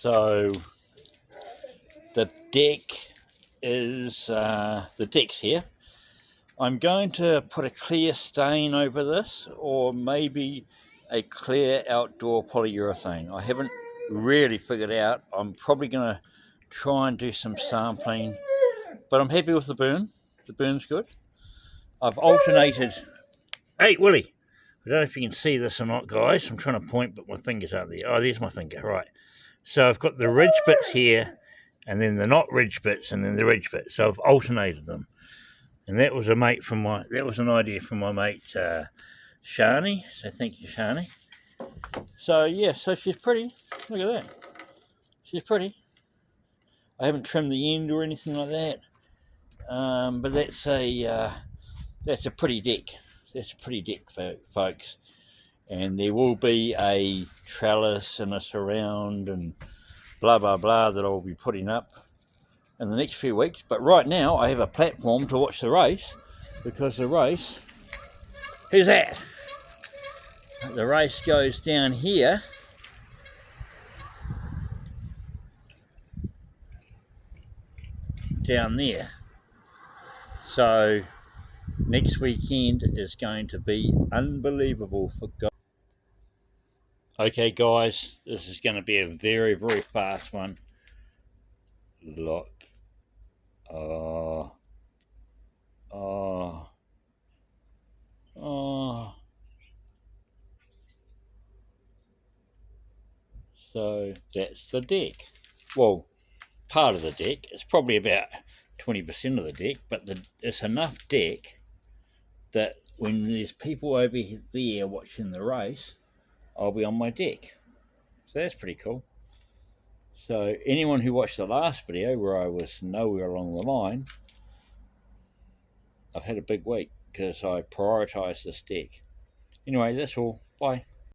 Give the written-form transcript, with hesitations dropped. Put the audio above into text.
So the deck is the deck's here. I'm going to put a clear stain over this, or maybe a clear outdoor polyurethane. I haven't really figured out. I'm probably going to try and do some sampling, but I'm happy with the burn. The burn's good. I've alternated. Hey, Willie! I don't know if you can see this or not, guys. I'm trying to point, but my finger's out there. Oh, there's my finger. Right. So I've got the ridge bits here, and then the not ridge bits, and then the ridge bits. So I've alternated them. And that was an idea from my mate Shani. So thank you, Shani. So yeah, so she's pretty. Look at that. She's pretty. I haven't trimmed the end or anything like that. But that's a pretty deck. That's a pretty deck, folks. And there will be a trellis and a surround and blah blah blah that I'll be putting up in the next few weeks. But right now I have a platform to watch the race, because the race, who's that? The race goes down here, down there. So next weekend is going to be unbelievable for God. Okay guys, this is going to be a very, very fast one. Look. Oh. So that's the deck. Well, part of the deck. It's probably about 20% of the deck, but it's enough deck that when there's people over there watching the race, I'll be on my deck. So that's pretty cool. So anyone who watched the last video where I was nowhere along the line, I've had a big week because I prioritised this deck. Anyway, that's all. Bye.